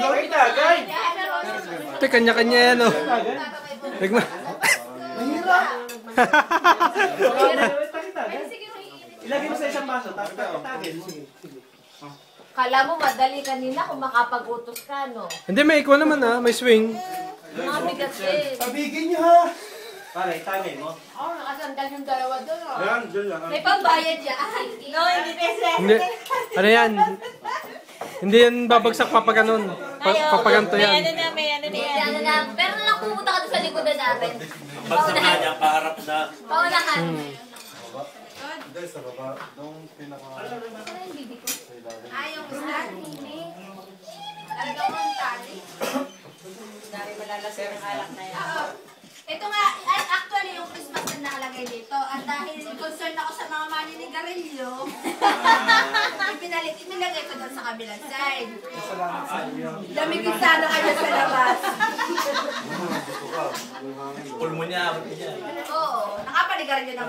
Gawin tagay. Ito, kanya-kanya yan, oh. Nagma... Mahirap. Ilagay mo sa isang baso, tapos tagay. Kala mo madali kanina kung makapag-utos ka, no? Hindi, may ikaw naman, ah. May swing. Mga bigat din. Pabigin niyo, ha? Pare, itagay mo. Oo, nakasandal yung dalawa doon, oh. Yan, dyan lang. May pambayad yan. No, hindi pesos. Hindi. Ano yan? Hindi yan babagsak papaganon. Papaganto yan. May ano na yan. Pero nung pumunta ka doon sa likodan natin. Pagsama niya, paharap na. Paunahan. Hindi, sa baba. Nung pinaka... Ayaw mo sa hindi. Talaga mo ang tali. Dari malalasir ang alak na yan. Ito nga, actually yung Christmas na nakalagay dito. At dahil concerned ako sa mga maninigarilyo, inilagay ko doon sa kabilang side. Lamigin sana kayo sa labas. Pulmo niya, Oo, nakapanigarilyo na.